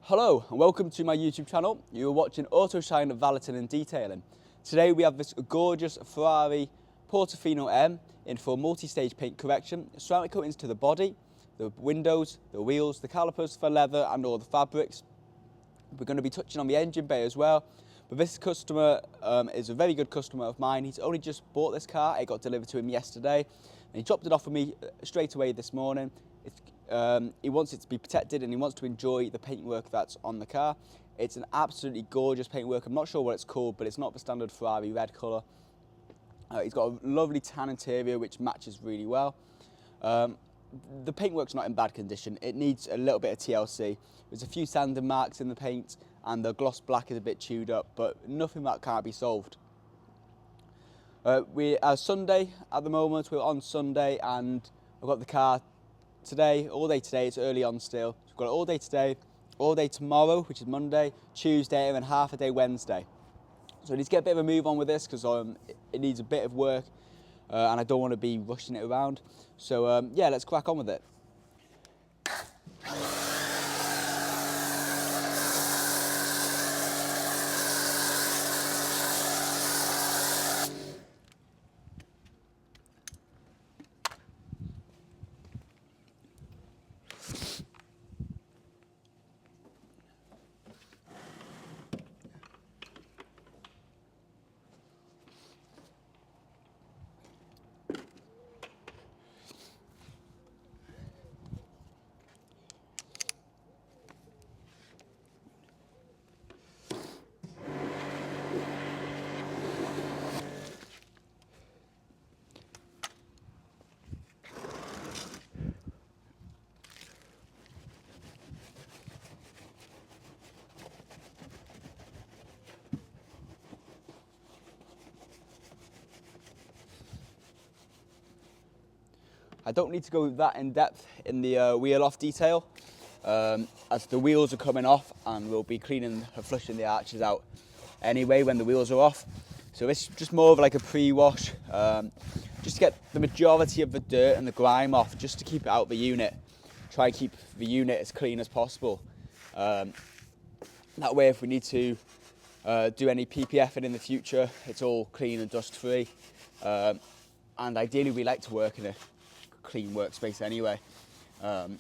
Hello and welcome to my YouTube channel. You're watching Autoshine Valeting and Detailing. Today we have this gorgeous Ferrari Portofino M in for multi-stage paint correction, ceramic coatings to the body, the windows, the wheels, the calipers for leather and all the fabrics. We're going to be touching on the engine bay as well. But this customer is a very good customer of mine. He's only just bought this car. It got delivered to him yesterday and he dropped it off for me straight away this morning. He wants it to be protected and he wants to enjoy the paintwork that's on the car. It's an absolutely gorgeous paintwork. I'm not sure what it's called, but it's not the standard Ferrari red colour. He's got a lovely tan interior which matches really well. The paintwork's not in bad condition. It needs a little bit of TLC. There's a few sanding marks in the paint and the gloss black is a bit chewed up, but nothing that can't be solved. We are Sunday at the moment. We're on Sunday and I've got the car today, all day today. It's early on still. We've got it all day today, all day tomorrow, which is Monday, Tuesday, and then half a day Wednesday. So I need to get a bit of a move on with this because it needs a bit of work and I don't want to be rushing it around. So yeah, let's crack on with it. I don't need to go that in depth in the wheel off detail as the wheels are coming off and we'll be cleaning and flushing the arches out anyway when the wheels are off. So it's just more of like a pre-wash, just to get the majority of the dirt and the grime off, just to keep it out of the unit. Try and keep the unit as clean as possible. That way if we need to do any PPFing in the future, it's all clean and dust free. And ideally we like to work in a clean workspace anyway. When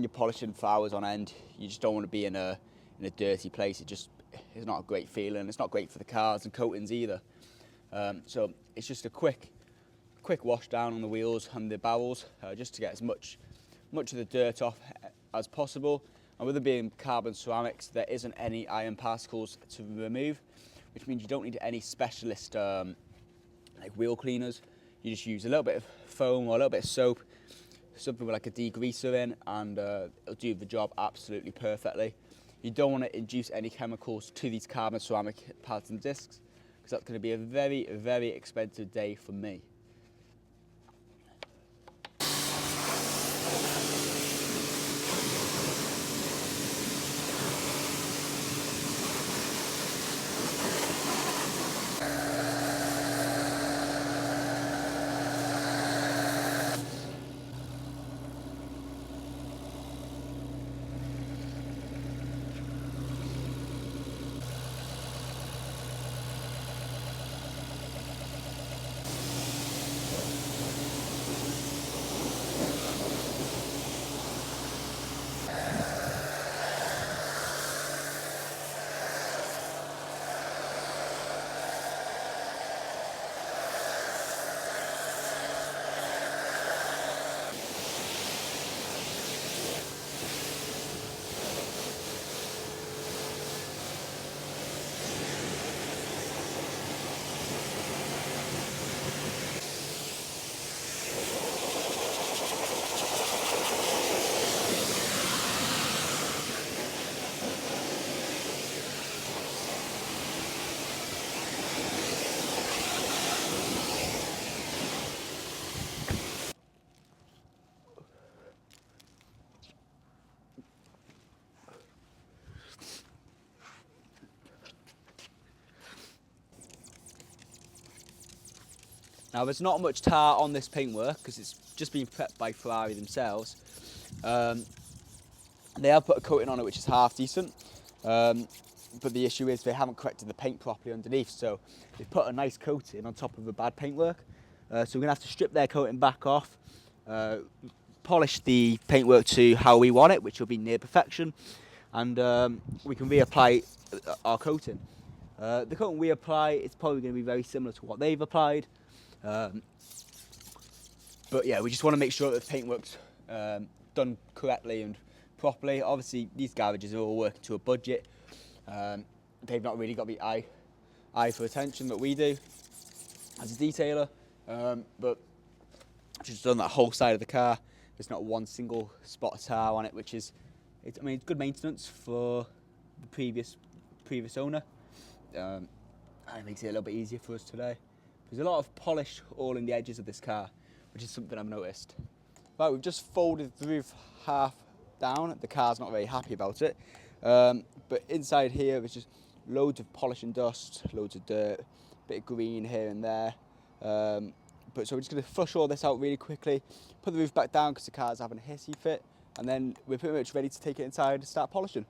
you're polishing flowers on end, you just don't want to be in a dirty place. It just is not a great feeling. It's not great for the cars and coatings either. So it's just a quick wash down on the wheels and the barrels, just to get as much of the dirt off as possible. And with it being carbon ceramics, there isn't any iron particles to remove, which means you don't need any specialist like wheel cleaners. You just use a little bit of foam or a little bit of soap, something with like a degreaser in, and it'll do the job absolutely perfectly. You don't want to induce any chemicals to these carbon ceramic pads and discs because that's going to be a very, very expensive day for me. Now there's not much tar on this paintwork because it's just been prepped by Ferrari themselves. They have put a coating on it which is half decent, but the issue is they haven't corrected the paint properly underneath, so they've put a nice coating on top of the bad paintwork. So we're going to have to strip their coating back off, polish the paintwork to how we want it, which will be near perfection, and we can reapply our coating. The coating we apply is probably going to be very similar to what they've applied, but yeah, we just want to make sure that the paintwork's done correctly and properly. Obviously, these garages are all working to a budget. They've not really got the eye for attention that we do as a detailer, but just done that whole side of the car. There's not one single spot of tar on it, which is, I mean, it's good maintenance for the previous owner. And it makes it a little bit easier for us today. There's a lot of polish all in the edges of this car, which is something I've noticed. Right, we've just folded the roof half down. The car's not very happy about it. But inside here, there's just loads of polish and dust, loads of dirt, a bit of green here and there. So we're just going to flush all this out really quickly, put the roof back down because the car's having a hissy fit, and then we're pretty much ready to take it inside and start polishing.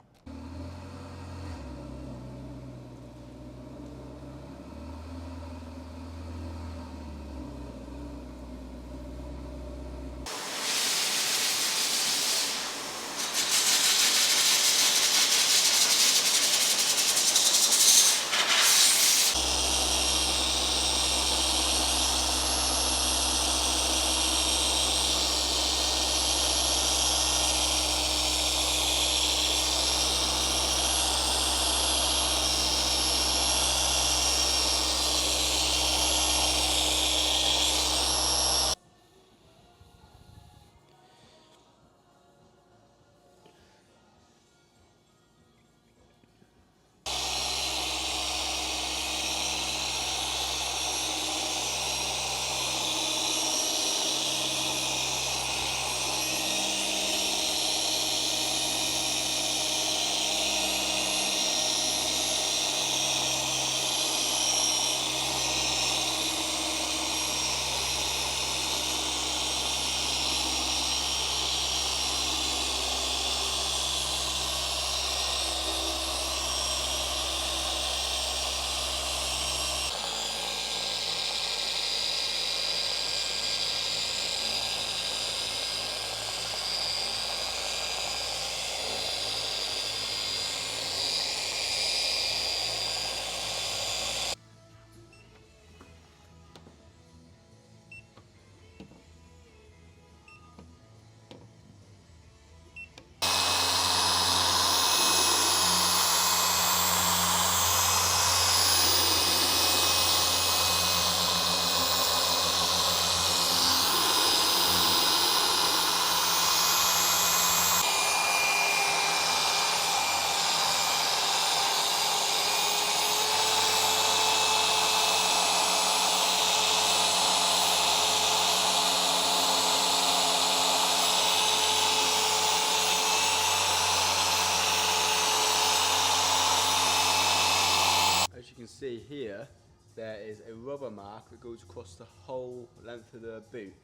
See here, there is a rubber mark that goes across the whole length of the boot.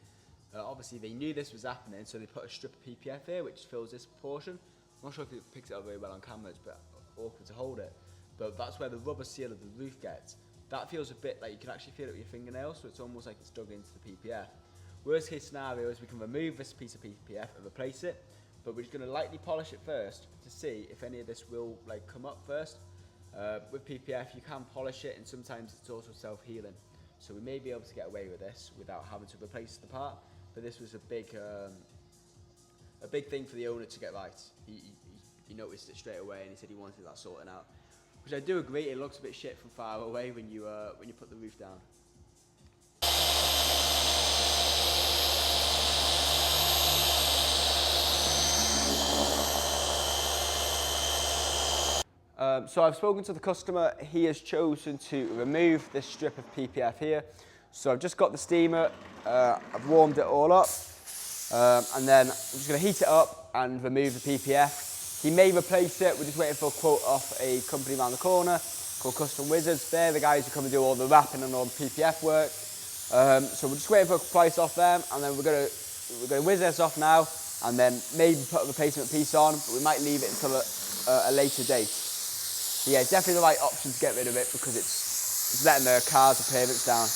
Obviously they knew this was happening, so they put a strip of PPF here which fills this portion. I'm not sure if it picks it up very well on camera, it's a bit awkward to hold it, but that's where the rubber seal of the roof gets. That feels a bit like you can actually feel it with your fingernails, so it's almost like it's dug into the PPF. Worst case scenario is we can remove this piece of PPF and replace it, but we're just going to lightly polish it first to see if any of this will come up first. With PPF you can polish it, and sometimes it's also self-healing, so we may be able to get away with this without having to replace the part, but this was a big thing for the owner to get right. He noticed it straight away and he said he wanted that sorting out, which I do agree. It looks a bit shit from far away when you put the roof down. So I've spoken to the customer. He has chosen to remove this strip of PPF here. So I've just got the steamer, I've warmed it all up, and then I'm just going to heat it up and remove the PPF. He may replace it. We're just waiting for a quote off a company around the corner called Custom Wizards. They're the guys who come and do all the wrapping and all the PPF work. So we're just waiting for a price off them, and then we're going to whiz this off now, and then maybe put a replacement piece on, but we might leave it until a later date. But yeah, it's definitely the right option to get rid of it because it's letting the car's appearance down.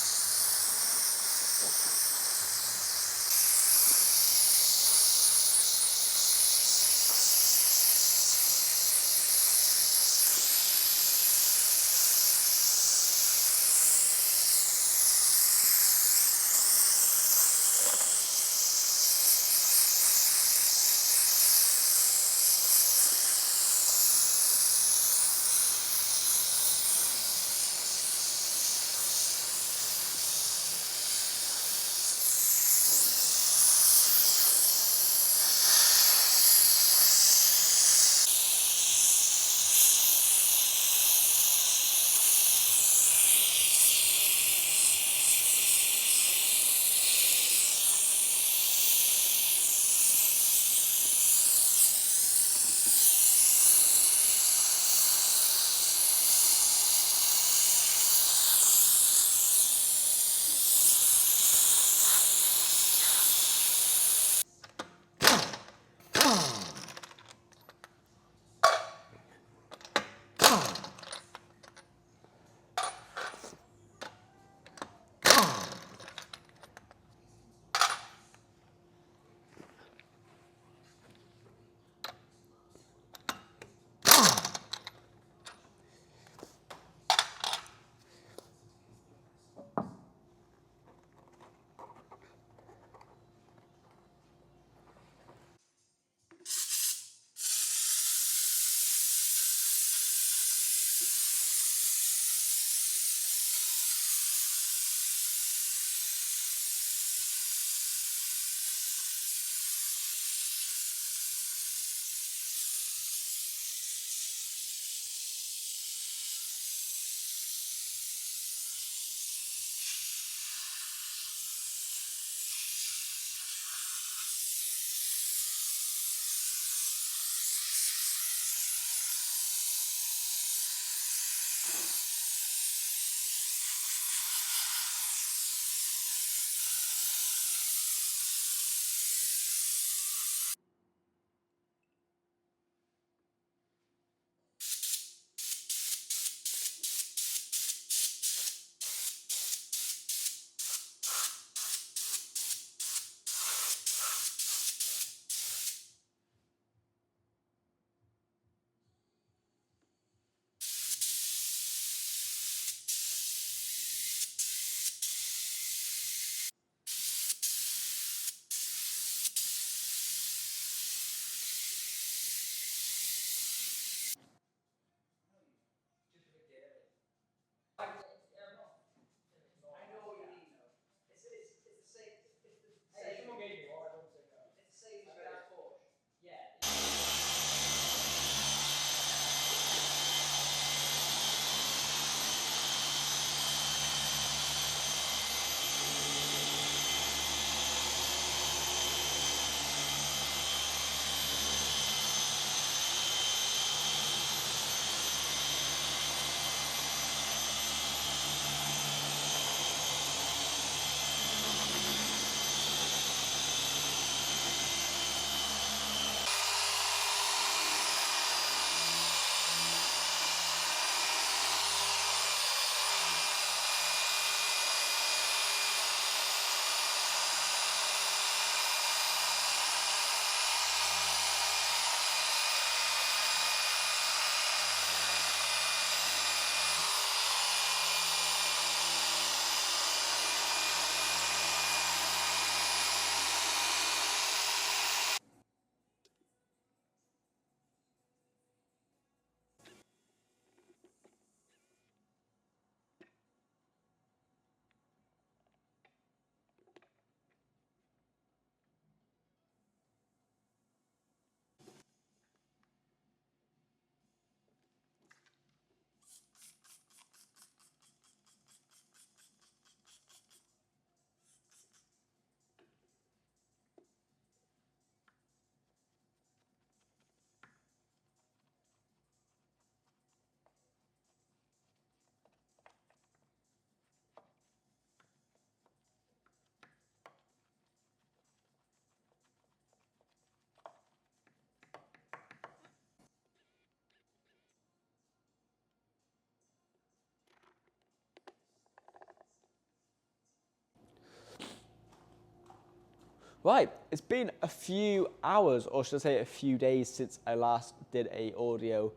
Right, it's been a few hours, or should I say a few days, since I last did a audio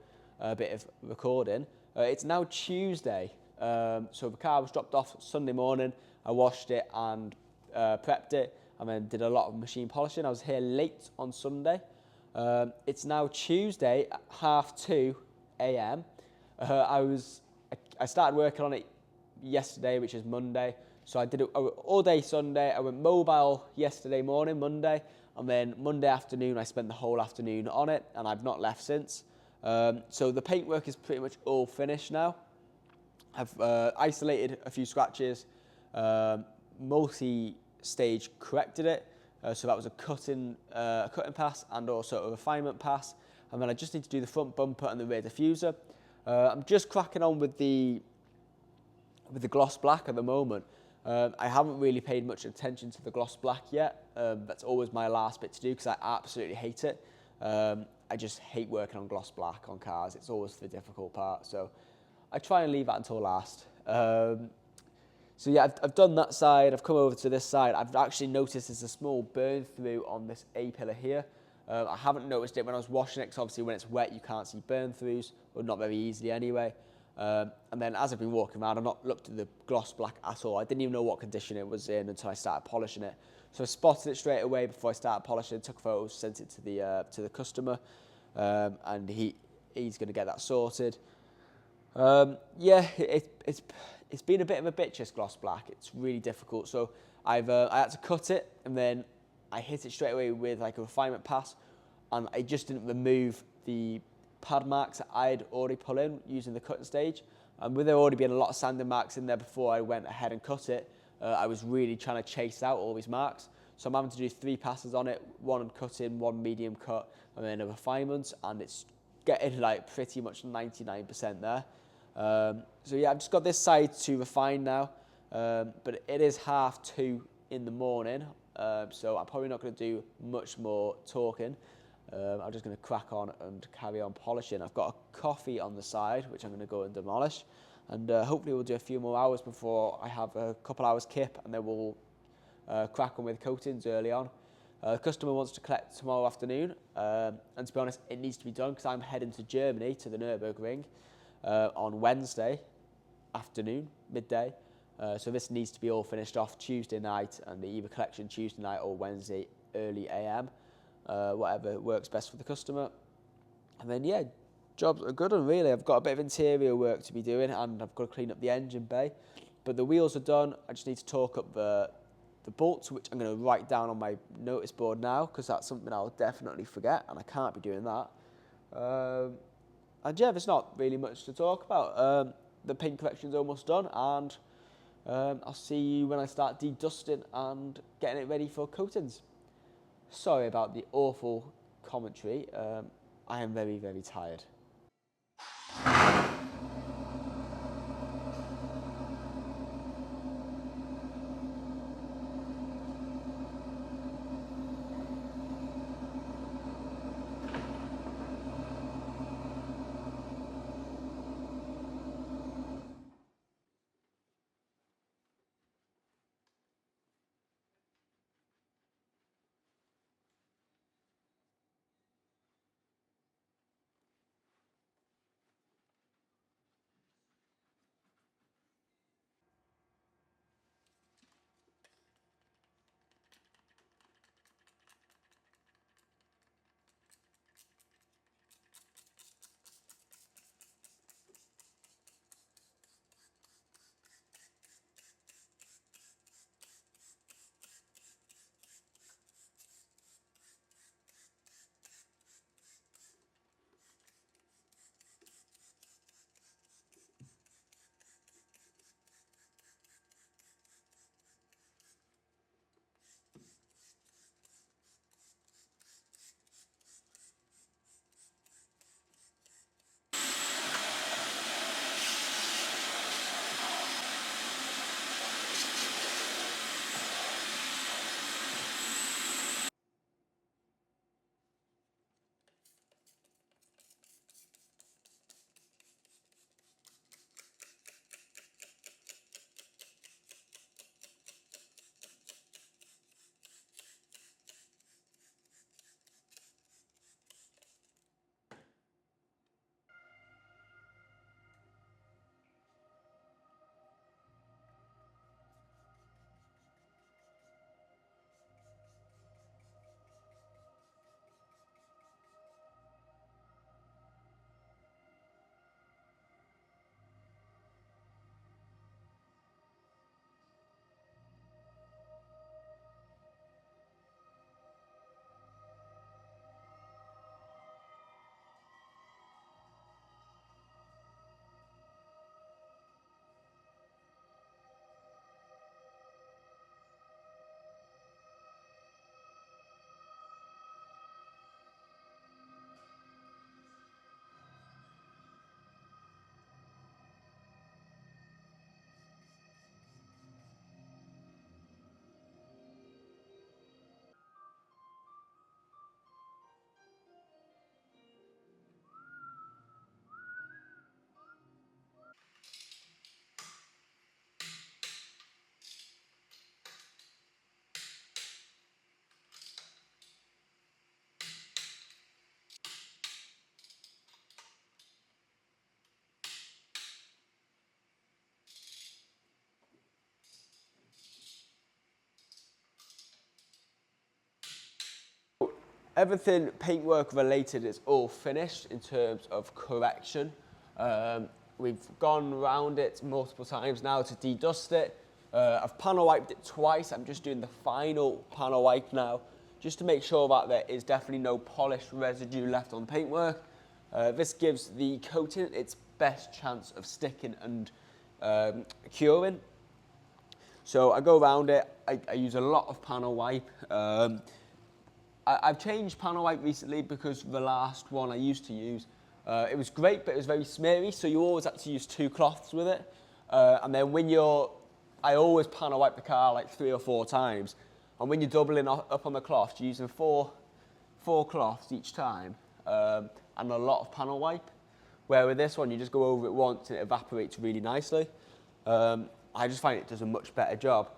bit of recording. It's now Tuesday, so the car was dropped off Sunday morning. I washed it and prepped it, and then did a lot of machine polishing. I was here late on Sunday. It's now Tuesday at 2:30 a.m. I started working on it yesterday, which is Monday. So I did it all day Sunday. I went mobile yesterday morning, Monday, and then Monday afternoon I spent the whole afternoon on it, and I've not left since. So the paintwork is pretty much all finished now. I've isolated a few scratches, multi-stage corrected it. So that was a cutting pass and also a refinement pass. And then I just need to do the front bumper and the rear diffuser. I'm just cracking on with the gloss black at the moment. I haven't really paid much attention to the gloss black yet. That's always my last bit to do because I absolutely hate it. I just hate working on gloss black on cars. It's always the difficult part. So I try and leave that until last. So yeah, I've done that side. I've come over to this side. I've actually noticed there's a small burn through on this A-pillar here. I haven't noticed it when I was washing it because obviously when it's wet you can't see burn throughs, or not very easily anyway. And then as I've been walking around, I've not looked at the gloss black at all. I didn't even know what condition it was in until I started polishing it. So I spotted it straight away before I started polishing, took photos, sent it to the customer, and he's going to get that sorted. Yeah, it's been a bit of a bitch, this gloss black. It's really difficult. So I had to cut it, and then I hit it straight away with like a refinement pass, and I just didn't remove the pad marks that I'd already put in using the cutting stage. And with there already being a lot of sanding marks in there before I went ahead and cut it, I was really trying to chase out all these marks. So I'm having to do 3 passes on it, 1 cutting, 1 medium cut, and then a refinement, and it's getting like pretty much 99% there. So yeah, I've just got this side to refine now, but it is 2:30 in the morning, so I'm probably not going to do much more talking. I'm just going to crack on and carry on polishing. I've got a coffee on the side, which I'm going to go and demolish. And hopefully we'll do a few more hours before I have a couple hours kip, and then we'll crack on with coatings early on. The customer wants to collect tomorrow afternoon, and to be honest, it needs to be done because I'm heading to Germany, to the Nürburgring, on Wednesday afternoon, midday. So this needs to be all finished off Tuesday night, and the either collection Tuesday night or Wednesday early AM. Whatever works best for the customer. And then yeah, jobs are good, and really I've got a bit of interior work to be doing, and I've got to clean up the engine bay. But the wheels are done. I just need to torque up the bolts, which I'm going to write down on my notice board now, because that's something I'll definitely forget, and I can't be doing that. And yeah, there's not really much to talk about. The paint collection's almost done, and I'll see you when I start de-dusting and getting it ready for coatings. Sorry about the awful commentary. I am very, very tired. Everything paintwork related is all finished in terms of correction. We've gone around it multiple times now to de-dust it. I've panel wiped it twice. I'm just doing the final panel wipe now, just to make sure that there is definitely no polish residue left on paintwork. This gives the coating its best chance of sticking and curing. So I go around it. I use a lot of panel wipe. I've changed panel wipe recently because the last one I used to use, it was great, but it was very smeary, so you always had to use 2 cloths with it. And then I always panel wipe the car like 3 or 4 times. And when you're doubling up on the cloths, you're using four cloths each time, and a lot of panel wipe. Where with this one, you just go over it once and it evaporates really nicely. I just find it does a much better job.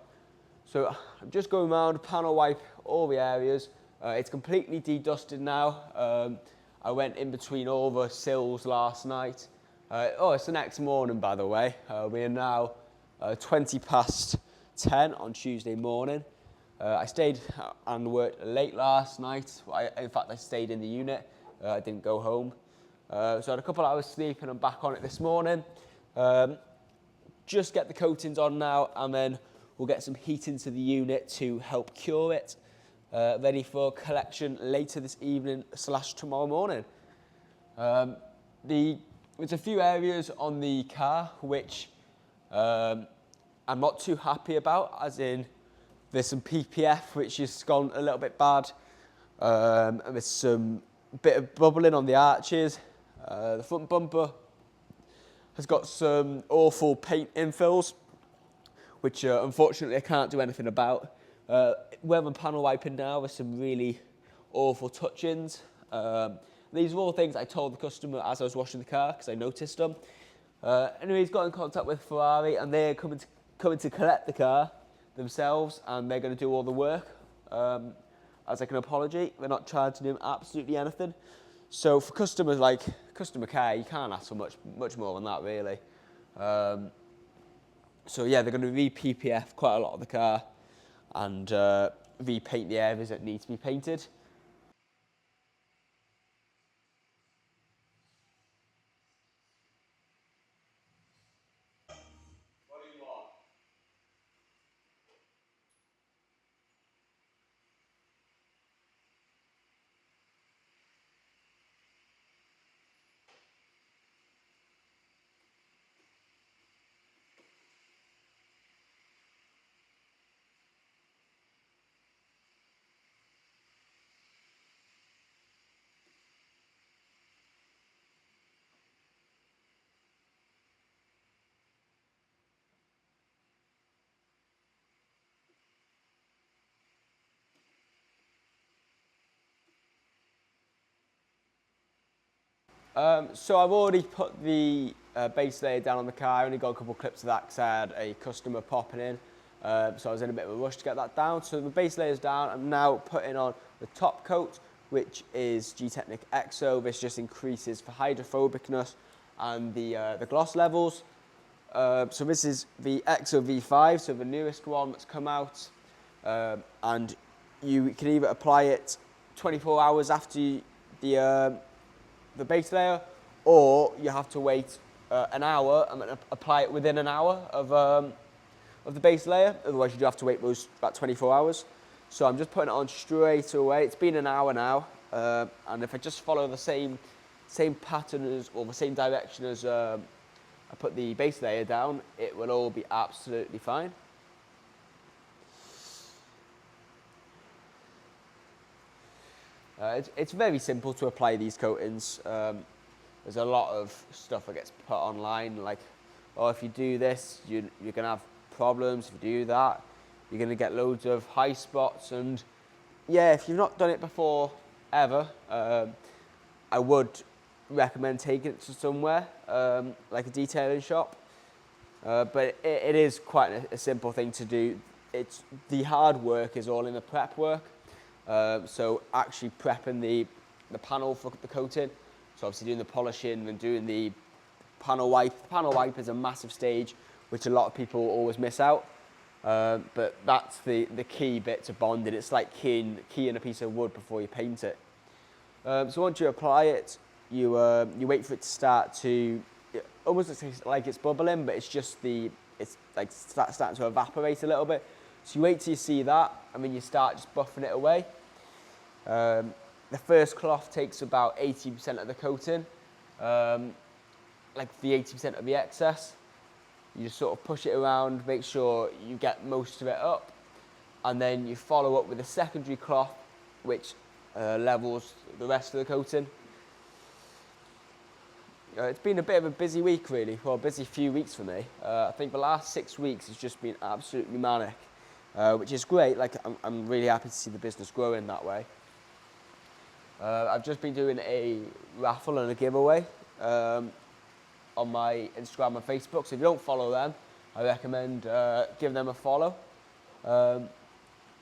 So I'm just going around, panel wipe all the areas. It's completely de-dusted now. I went in between all the sills last night. It's the next morning, by the way. We are now 20 past 10 on Tuesday morning. I stayed and worked late last night. In fact, I stayed in the unit. I didn't go home. So I had a couple of hours sleep and I'm back on it this morning. Just get the coatings on now, and then we'll get some heat into the unit to help cure it. Ready for collection later this evening / tomorrow morning. There's a few areas on the car which I'm not too happy about, as in there's some PPF which has gone a little bit bad. And there's some bit of bubbling on the arches. The front bumper has got some awful paint infills, which unfortunately I can't do anything about. Where I'm panel wiping now, there's some really awful touch-ins. These are all things I told the customer as I was washing the car, because I noticed them. Anyway, he's got in contact with Ferrari, and they're coming to collect the car themselves, and they're going to do all the work as like an apology. They're not charging him absolutely anything. So for customers, like customer care, you can't ask for much more than that, really. So yeah, they're going to re-PPF quite a lot of the car and repaint the areas that need to be painted. What do you want? So I've already put the base layer down on the car. I only got a couple of clips of that because I had a customer popping in. So I was in a bit of a rush to get that down. So the base layer's down. I'm now putting on the top coat, which is G-Technic Exo. This just increases for hydrophobicness and the gloss levels. So this is the Exo V5, so the newest one that's come out. And you can either apply it 24 hours after the base layer, or you have to wait an hour and then apply it within an hour of the base layer. Otherwise, you do have to wait about 24 hours. So I'm just putting it on straight away. It's been an hour now, and if I just follow the same pattern or the same direction as I put the base layer down, it will all be absolutely fine. It's very simple to apply these coatings. There's a lot of stuff that gets put online, like, oh, if you do this, you're going to have problems. If you do that, you're going to get loads of high spots. And yeah, if you've not done it before, ever, I would recommend taking it to somewhere, like a detailing shop. But it is quite a simple thing to do. The hard work is all in the prep work. So actually prepping the panel for the coating, so obviously doing the polishing and doing the panel wipe. The panel wipe is a massive stage, which a lot of people always miss out. But that's the key bit to bonding. It's like keying a piece of wood before you paint it. So once you apply it, you wait for it to start to, it almost looks like it's bubbling, but it's just it's like starting to evaporate a little bit. So you wait till you see that, and then you start just buffing it away. The first cloth takes about 80% of the coating, like the 80% of the excess. You just sort of push it around, make sure you get most of it up, and then you follow up with a secondary cloth, which levels the rest of the coating. It's been a bit of a busy week, really, well, a busy few weeks for me. I think the last 6 weeks has just been absolutely manic, which is great. Like, I'm really happy to see the business growing that way. I've just been doing a raffle and a giveaway on my Instagram and Facebook, so if you don't follow them, I recommend giving them a follow. But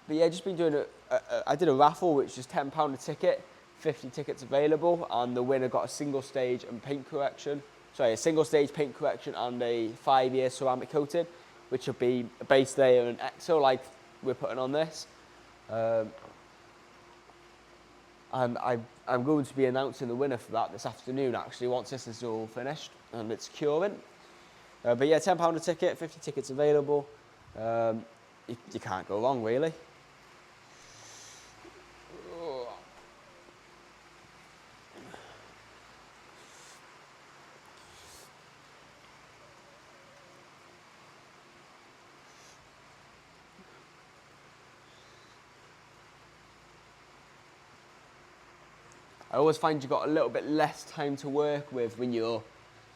yeah, just been doing I did a raffle, which is £10 a ticket, 50 tickets available, and the winner got a single stage and paint correction. Sorry, a single stage paint correction and a 5-year ceramic coating, which will be a base layer and exo like we're putting on this. And I'm going to be announcing the winner for that this afternoon, actually, once this is all finished and it's curing. But yeah, £10 a ticket, 50 tickets available. You can't go wrong, really. I always find you've got a little bit less time to work with when you're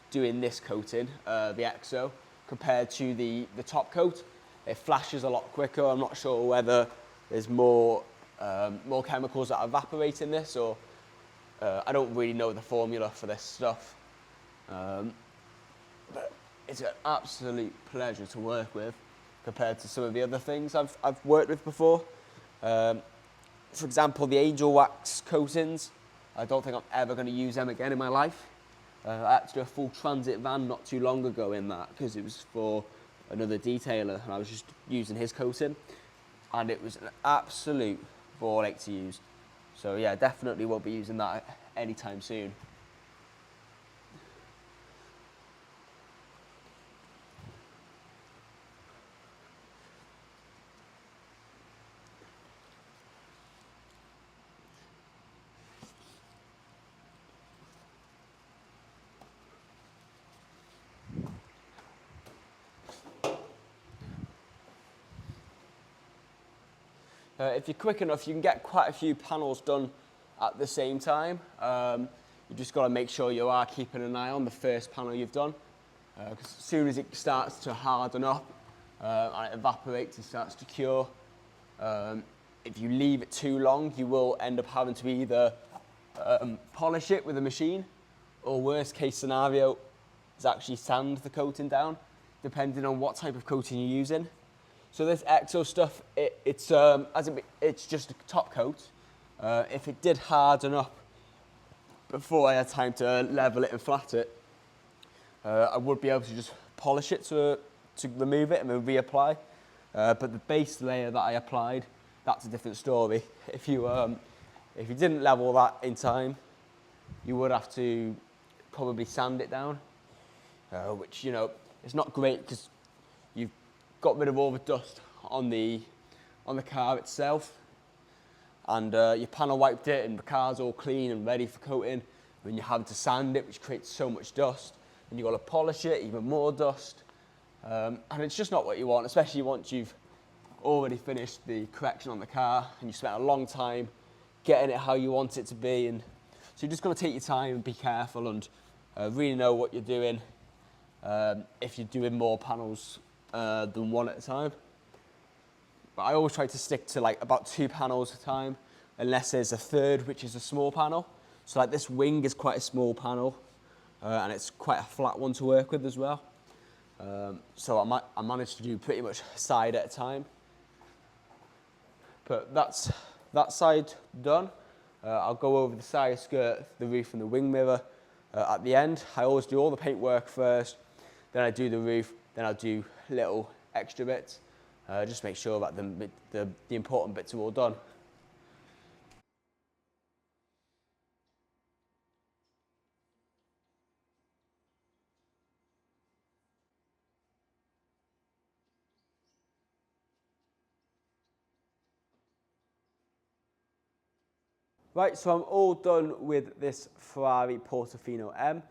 doing this coating, the exo, compared to the top coat. It flashes a lot quicker. I'm not sure whether there's more chemicals that evaporate in this, or I don't really know the formula for this stuff. But it's an absolute pleasure to work with compared to some of the other things I've worked with before. For example, the angel wax coatings. I don't think I'm ever going to use them again in my life. I had to do a full transit van not too long ago in that, because it was for another detailer and I was just using his coating, and it was an absolute ball ache to use. So yeah, definitely won't be using that anytime soon. If you're quick enough, you can get quite a few panels done at the same time. You just got to make sure you are keeping an eye on the first panel you've done, because as soon as it starts to harden up and it evaporates and starts to cure, if you leave it too long, you will end up having to either polish it with a machine, or worst case scenario is actually sand the coating down, depending on what type of coating you're using. So this exo stuff, it's just a top coat. If it did harden up before I had time to level it and flat it, I would be able to just polish it to remove it and then reapply. But the base layer that I applied, that's a different story. If you didn't level that in time, you would have to probably sand it down, which, you know, it's not great because you've got rid of all the dust on the car itself, and your panel wiped it and the car's all clean and ready for coating. Then you have to sand it, which creates so much dust, and you've got to polish it, even more dust, and it's just not what you want, especially once you've already finished the correction on the car and you spent a long time getting it how you want it to be. And so you're just got to take your time and be careful and really know what you're doing if you're doing more panels than one at a time. But I always try to stick to like about 2 panels at a time, unless there's a third, which is a small panel. So like this wing is quite a small panel, and it's quite a flat one to work with as well. So I managed to do pretty much a side at a time. But that's that side done. I'll go over the side skirt, the roof and the wing mirror at the end. I always do all the paintwork first, then I do the roof, then I'll do little extra bits. Just make sure that the important bits are all done. Right, so I'm all done with this Ferrari Portofino M.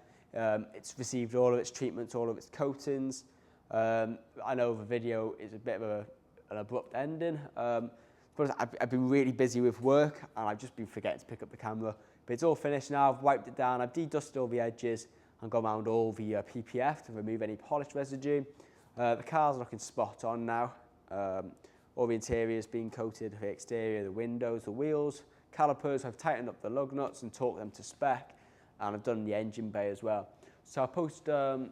It's received all of its treatments, all of its coatings. I know the video is a bit of an abrupt ending, but I've been really busy with work and I've just been forgetting to pick up the camera. But it's all finished now, I've wiped it down, I've de-dusted all the edges and gone around all the PPF to remove any polish residue. The car's looking spot on now. All the interior is being coated, the exterior, the windows, the wheels, calipers. I've tightened up the lug nuts and torqued them to spec, and I've done the engine bay as well. So I'll post a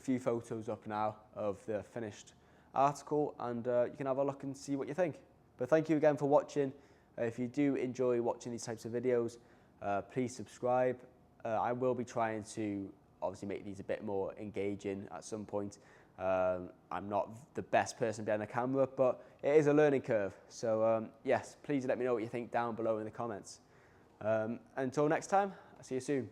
few photos up now of the finished article, and you can have a look and see what you think. But thank you again for watching. If you do enjoy watching these types of videos, please subscribe. I will be trying to obviously make these a bit more engaging at some point. I'm not the best person behind the camera, but it is a learning curve. So yes, please let me know what you think down below in the comments. Until next time, I'll see you soon.